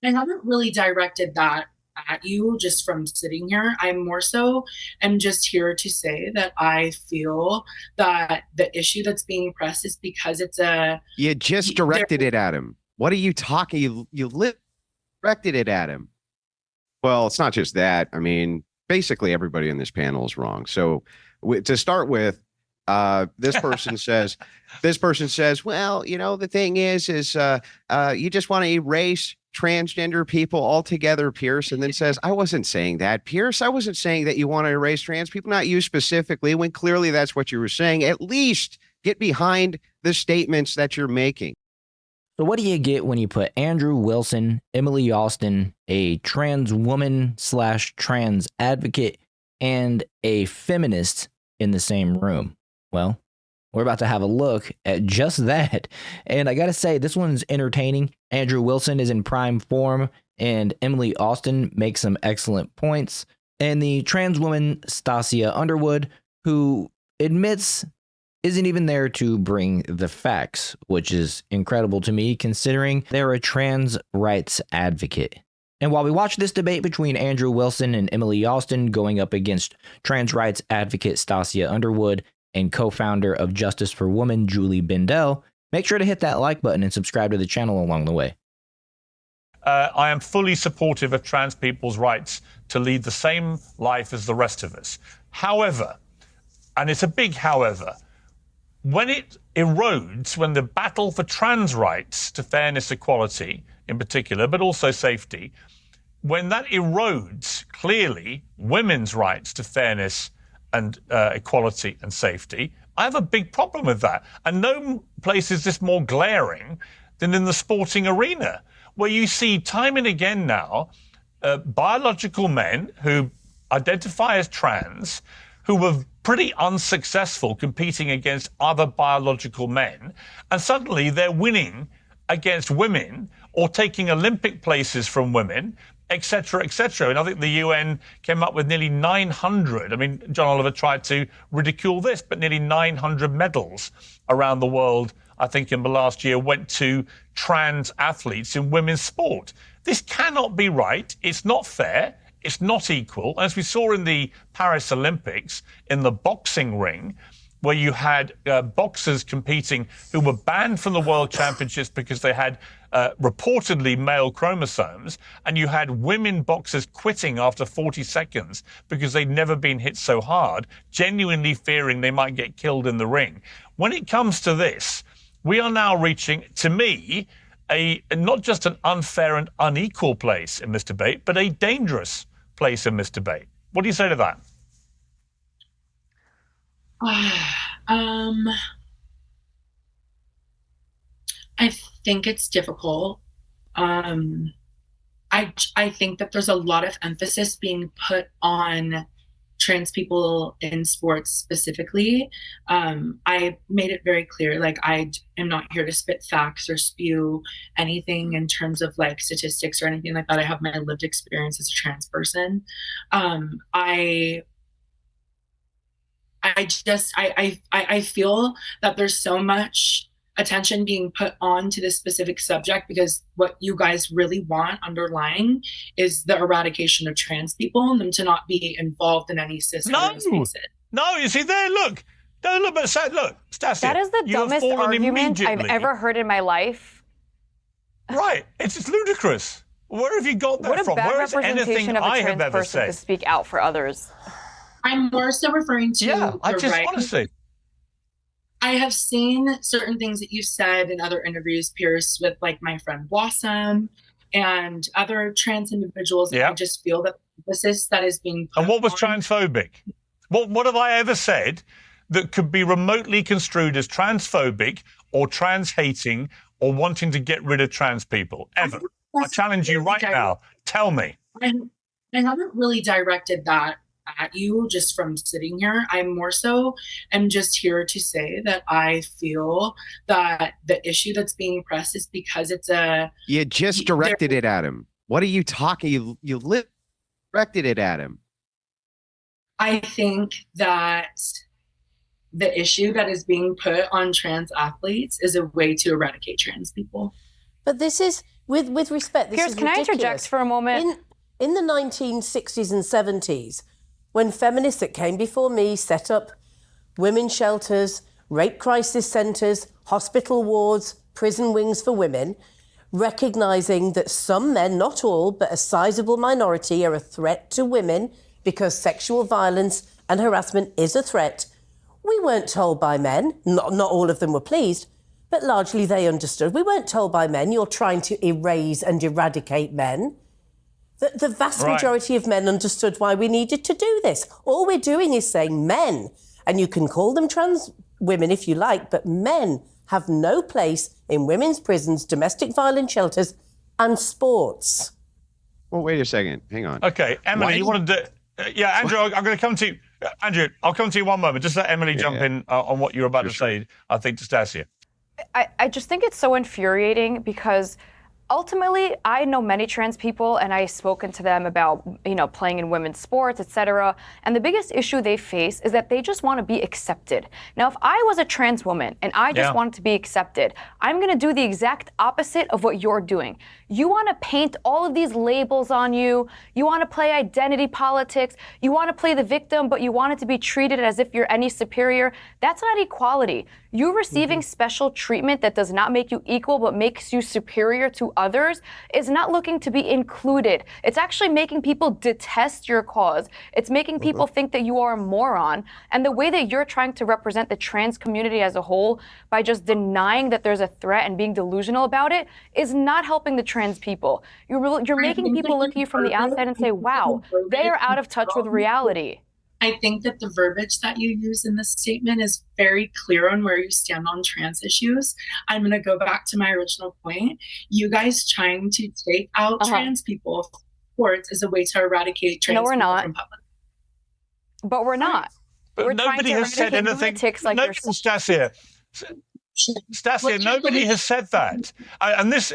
I haven't really directed that at you just from sitting here. I'm more so am just here to say that I feel that the issue that's being pressed is because it's a You just there. directed it at him. What are you talking? You directed it at him. Well, it's not just that. I mean, basically everybody in this panel is wrong. So to start with, this person says, well, the thing is, you just want to erase transgender people altogether, Pierce, and then says, I wasn't saying that, Pierce. I wasn't saying that you want to erase trans people, not you specifically, when clearly that's what you were saying. At least get behind the statements that you're making. So what do you get when you put Andrew Wilson, Emily Austin, a trans woman / trans advocate, and a feminist in the same room? Well, we're about to have a look at just that. And I got to say, this one's entertaining. Andrew Wilson is in prime form, and Emily Austin makes some excellent points. And the trans woman, Stacia Underwood, who admits isn't even there to bring the facts, which is incredible to me considering they're a trans rights advocate. And while we watch this debate between Andrew Wilson and Emily Austin going up against trans rights advocate Stacia Underwood and co-founder of Justice for Women, Julie Bindel, make sure to hit that like button and subscribe to the channel along the way. I am fully supportive of trans people's rights to lead the same life as the rest of us. However, and it's a big however, when it erodes, when the battle for trans rights to fairness, equality in particular, but also safety, when that erodes clearly women's rights to fairness and equality and safety, I have a big problem with that. And no place is this more glaring than in the sporting arena, where you see time and again now biological men who identify as trans, who were pretty unsuccessful competing against other biological men, and suddenly they're winning against women or taking Olympic places from women, etc., etc. And I think the UN came up with nearly 900. I mean, John Oliver tried to ridicule this, but nearly 900 medals around the world, I think in the last year, went to trans athletes in women's sport. This cannot be right. It's not fair. It's not equal. As we saw in the Paris Olympics, in the boxing ring, where you had boxers competing who were banned from the World Championships because they had reportedly male chromosomes, and you had women boxers quitting after 40 seconds because they'd never been hit so hard, genuinely fearing they might get killed in the ring. When it comes to this, we are now reaching, to me, not just an unfair and unequal place in this debate, but a dangerous place in this debate. What do you say to that? I think it's difficult. I think that there's a lot of emphasis being put on trans people in sports specifically. I made it very clear, like, I am not here to spit facts or spew anything in terms of like statistics or anything like that. I have my lived experience as a trans person. I feel that there's so much attention being put on to this specific subject because what you guys really want underlying is the eradication of trans people and them to not be involved in any system. No, you see there, look, Stacia, that is the dumbest argument I've ever heard in my life. Right, it's ludicrous. Where have you got that from? Where is anything I have ever said? To speak out for others. I'm more so referring to honestly. I have seen certain things that you've said in other interviews, Piers, with like my friend Blossom and other trans individuals. Yeah. I just feel that the emphasis that is being put And what was transphobic? What have I ever said that could be remotely construed as transphobic or trans-hating or wanting to get rid of trans people? Ever. I challenge you right now. Tell me. I haven't really directed that at you just from sitting here. I'm more so am just here to say that I feel that the issue that's being pressed is because it's a... You just directed it at him. What are you talking? You directed it at him. I think that the issue that is being put on trans athletes is a way to eradicate trans people. But this is With respect, this Piers, is can I ridiculous. interject for a moment? In the 1960s and 70s, when feminists that came before me set up women's shelters, rape crisis centres, hospital wards, prison wings for women, recognising that some men, not all, but a sizable minority, are a threat to women because sexual violence and harassment is a threat, we weren't told by men, not all of them were pleased, but largely they understood. We weren't told by men, you're trying to erase and eradicate men. The vast majority of men understood why we needed to do this. All we're doing is saying men, and you can call them trans women if you like, but men have no place in women's prisons, domestic violence shelters, and sports. Well, wait a second. Hang on. Okay, Emily, you wanted to... yeah, Andrew, I'm going to come to you. Andrew, I'll come to you one moment. Just let Emily jump in on what you're about to say, I think, to Stasia. I just think it's so infuriating because ultimately, I know many trans people, and I've spoken to them about, playing in women's sports, etc. And the biggest issue they face is that they just want to be accepted. Now, if I was a trans woman and I just wanted to be accepted, I'm going to do the exact opposite of what you're doing. You want to paint all of these labels on you. You want to play identity politics. You want to play the victim, but you want it to be treated as if you're any superior. That's not equality. You receiving special treatment that does not make you equal but makes you superior to others is not looking to be included. It's actually making people detest your cause. It's making people think that you are a moron. And the way that you're trying to represent the trans community as a whole by just denying that there's a threat and being delusional about it is not helping the trans people. You're making people look at you from the outside and say, wow, they are out of touch with reality. I think that the verbiage that you use in this statement is very clear on where you stand on trans issues. I'm going to go back to my original point. You guys trying to take out trans people from sports is a way to eradicate trans people from public. But we're not. But we're nobody has said anything. Like no, Stasia, nobody has said that. And this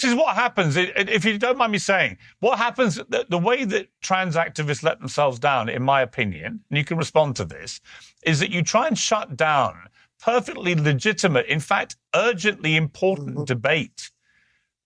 is what happens, if you don't mind me saying, what happens, the way that trans activists let themselves down, in my opinion, and you can respond to this, is that you try and shut down perfectly legitimate, in fact, urgently important debate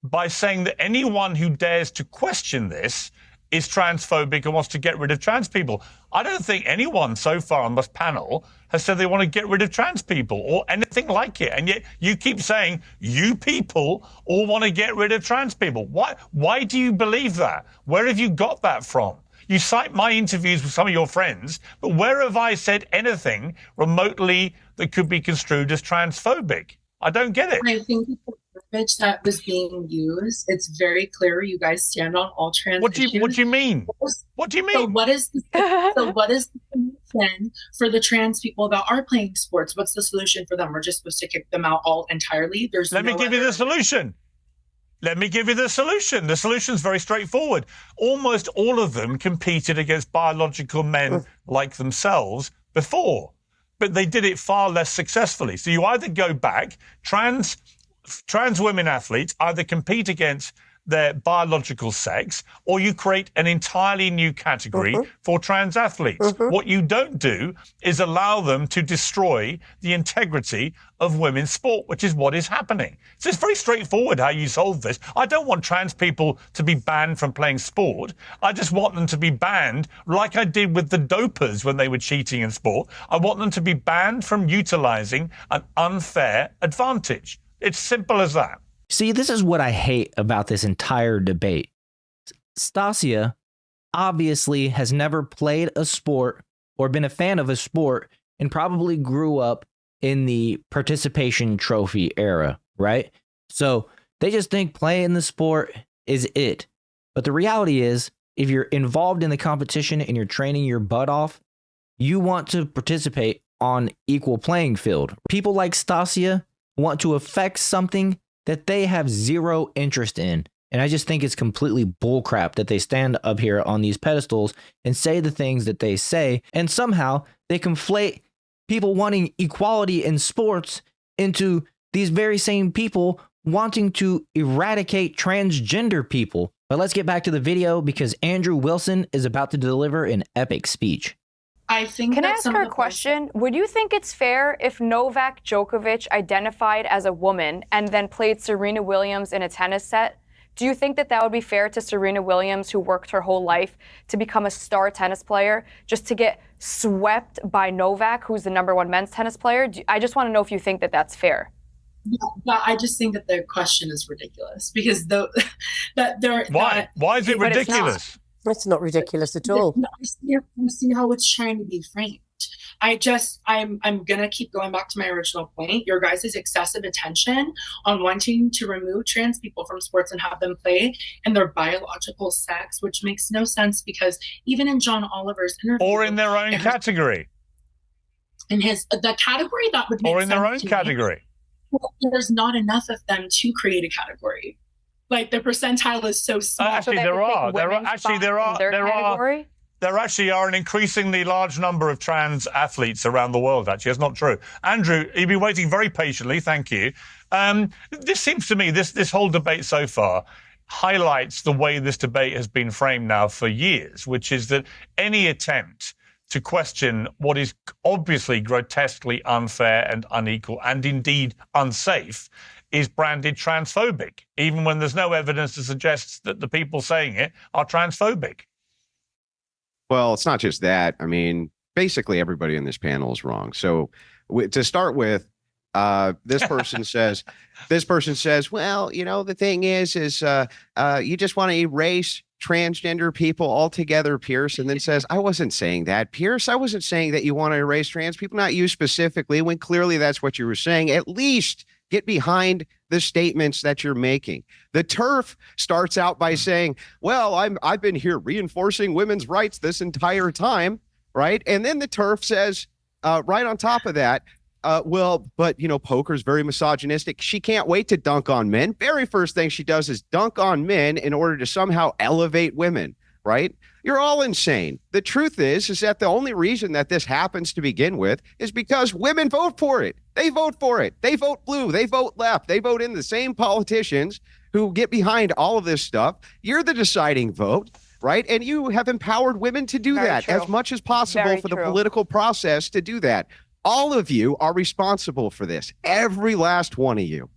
by saying that anyone who dares to question this is transphobic and wants to get rid of trans people. I don't think anyone so far on this panel has said they want to get rid of trans people or anything like it. And yet you keep saying you people all want to get rid of trans people. Why do you believe that? Where have you got that from? You cite my interviews with some of your friends, but where have I said anything remotely that could be construed as transphobic? I don't get it. I think the verbiage that was being used, it's very clear you guys stand on all trans issues. What do you mean? What do you mean? So what is the solution for the trans people that are playing sports? What's the solution for them? We're just supposed to kick them out all entirely? Let me give you the solution. The solution's very straightforward. Almost all of them competed against biological men like themselves before, but they did it far less successfully. So you either go back, trans women athletes either compete against their biological sex, or you create an entirely new category for trans athletes. What you don't do is allow them to destroy the integrity of women's sport, which is what is happening. So it's very straightforward how you solve this. I don't want trans people to be banned from playing sport. I just want them to be banned like I did with the dopers when they were cheating in sport. I want them to be banned from utilizing an unfair advantage. It's simple as that. See, this is what I hate about this entire debate. Stasia obviously has never played a sport or been a fan of a sport and probably grew up in the participation trophy era, right? So they just think playing the sport is it. But the reality is, if you're involved in the competition and you're training your butt off, you want to participate on equal playing field. People like Stasia want to affect something that they have zero interest in. And I just think it's completely bullcrap that they stand up here on these pedestals and say the things that they say, and somehow they conflate people wanting equality in sports into these very same people wanting to eradicate transgender people. But let's get back to the video because Andrew Wilson is about to deliver an epic speech. Can I ask her a question? Would you think it's fair if Novak Djokovic identified as a woman and then played Serena Williams in a tennis set? Do you think that would be fair to Serena Williams, who worked her whole life to become a star tennis player, just to get swept by Novak, who's the #1 men's tennis player? I just want to know if you think that that's fair. Yeah, I just think that the question is ridiculous because Why is it ridiculous? It's not ridiculous at all. I see how it's trying to be framed. I'm gonna keep going back to my original point. Your guys' excessive attention on wanting to remove trans people from sports and have them play in their biological sex, which makes no sense because even in John Oliver's interview, or in their own category, in the category that would make or in sense their own category. There's not enough of them to create a category. Like the percentile is so small. Actually, there actually are an increasingly large number of trans athletes around the world. Actually, it's not true. Andrew, you've been waiting very patiently. Thank you. This seems to me, this whole debate so far highlights the way this debate has been framed now for years, which is that any attempt to question what is obviously grotesquely unfair and unequal and indeed unsafe is branded transphobic, even when there's no evidence to suggest that the people saying it are transphobic. Well, it's not just that. I mean, basically everybody in this panel is wrong. So to start with, this person says, well, the thing is you just want to erase transgender people altogether, Piers, and then says, I wasn't saying that, Piers. I wasn't saying that you want to erase trans people, not you specifically, when clearly that's what you were saying. At least get behind the statements that you're making. The TERF starts out by saying, well, I've been here reinforcing women's rights this entire time, right? And then the TERF says, right on top of that, but poker's very misogynistic. She can't wait to dunk on men. Very first thing she does is dunk on men in order to somehow elevate women, right? You're all insane. The truth is that the only reason that this happens to begin with is because women vote for it. They vote for it. They vote blue. They vote left. They vote in the same politicians who get behind all of this stuff. You're the deciding vote, right? And you have empowered women to do that as much as possible for the political process to do that. All of you are responsible for this. Every last one of you.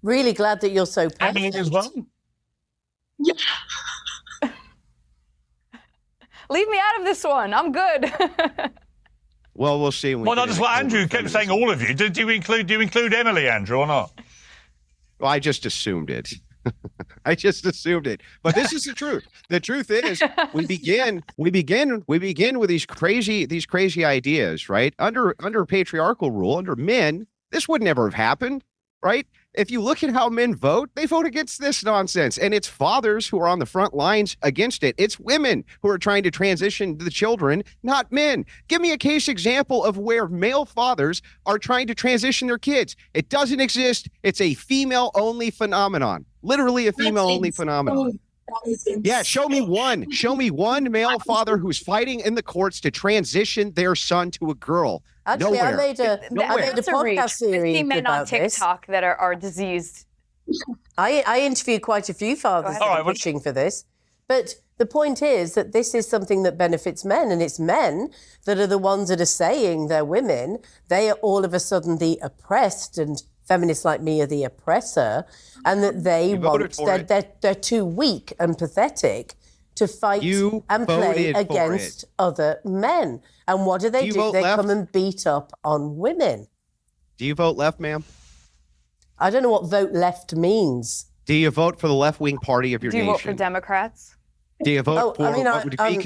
Really glad that you're so passionate. as well. Yeah. Leave me out of this one. I'm good. Well, we'll see. Well, not just what Andrew kept saying. All of you. Do you include Emily, Andrew, or not? Well, I just assumed it. I just assumed it. But this is the truth. The truth is, we begin with these crazy ideas, right? Under patriarchal rule, under men, this would never have happened, right? If you look at how men vote, they vote against this nonsense. And it's fathers who are on the front lines against it. It's women who are trying to transition the children, not men. Give me a case example of where male fathers are trying to transition their kids. It doesn't exist. It's a female-only phenomenon. Literally a female-only phenomenon. Yeah, show me one male father who's fighting in the courts to transition their son to a girl. Actually, Nowhere. I made a podcast series I see men about on TikTok that are diseased. I interviewed quite a few fathers that are pushing for this. But the point is that this is something that benefits men, and it's men that are the ones that are saying they're women. They are all of a sudden the oppressed, and feminists like me are the oppressor, and that they're too weak and pathetic to fight and play against other men. And what do? They come and beat up on women. Do you vote left, ma'am? I don't know what vote left means. Do you vote for the left-wing party of your nation? Do you vote for Democrats? Do you vote for what would be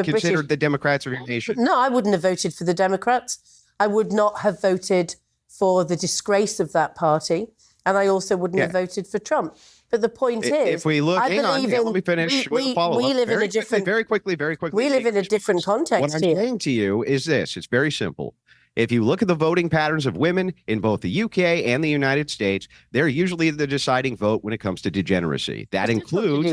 considered the Democrats of your nation? No, I wouldn't have voted for the Democrats. I would not have voted for the disgrace of that party. And I also wouldn't have voted for Trump. But the point is, if we look, let me finish. We live in a different, very quickly. We live in a different context. What I'm saying to you is this: it's very simple. If you look at the voting patterns of women in both the UK and the United States, they're usually the deciding vote when it comes to degeneracy. That includes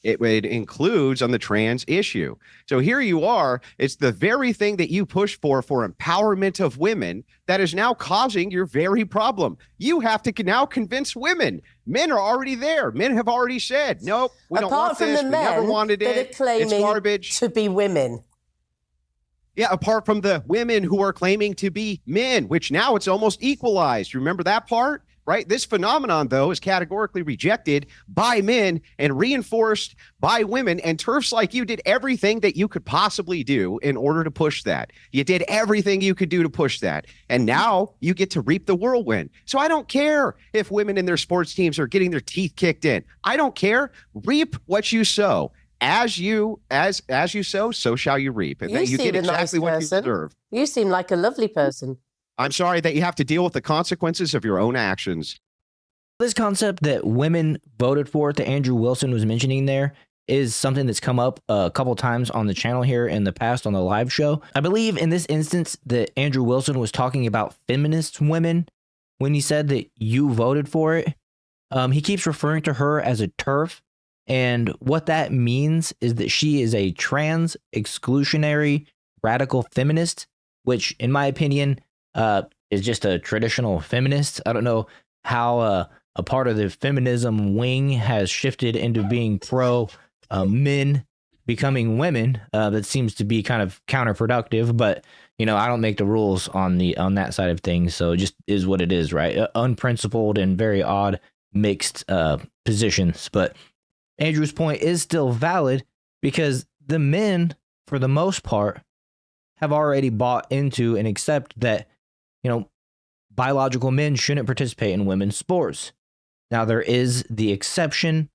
it includes on the trans issue. So here you are. It's the very thing that you push for empowerment of women that is now causing your very problem. You have to now convince women. Men are already there. Men have already said, nope, we don't want this. We never wanted it. That are claiming it's garbage. To be women. Yeah, apart from the women who are claiming to be men, which now it's almost equalized. Remember that part? right? This phenomenon, though, is categorically rejected by men and reinforced by women. And TERFs like you did everything that you could possibly do in order to push that. You did everything you could do to push that. And now you get to reap the whirlwind. So I don't care if women in their sports teams are getting their teeth kicked in. I don't care. Reap what you sow. As you sow, so shall you reap. And You you seem get a exactly nice what you person. deserve. You seem like a lovely person. I'm sorry that you have to deal with the consequences of your own actions. This concept that women voted for that Andrew Wilson was mentioning there is something that's come up a couple times on the channel here in the past on the live show. I believe in this instance that Andrew Wilson was talking about feminist women when he said that you voted for it. He keeps referring to her as a TERF. And what that means is that she is a trans exclusionary radical feminist, which in my opinion is just a traditional feminist. I don't know how a part of the feminism wing has shifted into being pro men becoming women. That seems to be kind of counterproductive, but I don't make the rules on that side of things. So it just is what it is, right? Unprincipled and very odd mixed positions. But Andrew's point is still valid because the men, for the most part, have already bought into and accept that, biological men shouldn't participate in women's sports. Now, there is the exception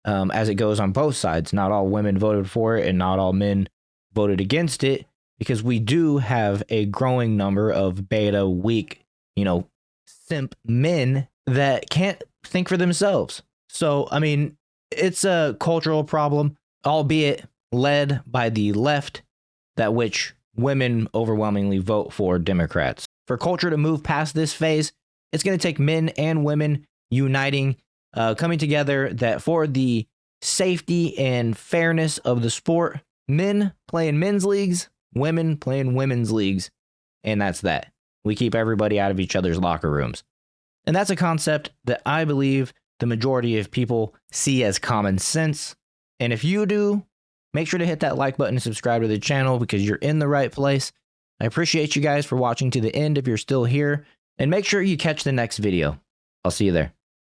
as it goes on both sides. Not all women voted for it and not all men voted against it, because we do have a growing number of beta, weak, simp men that can't think for themselves. So, I mean, it's a cultural problem, albeit led by the left, that which women overwhelmingly vote for Democrats. For culture to move past this phase, it's going to take men and women uniting, coming together that for the safety and fairness of the sport, men play in men's leagues, women play in women's leagues, and that's that. We keep everybody out of each other's locker rooms. And that's a concept that I believe the majority of people see as common sense. And if you do, make sure to hit that like button and subscribe to the channel because you're in the right place. I appreciate you guys for watching to the end if you're still here. And make sure you catch the next video. I'll see you there.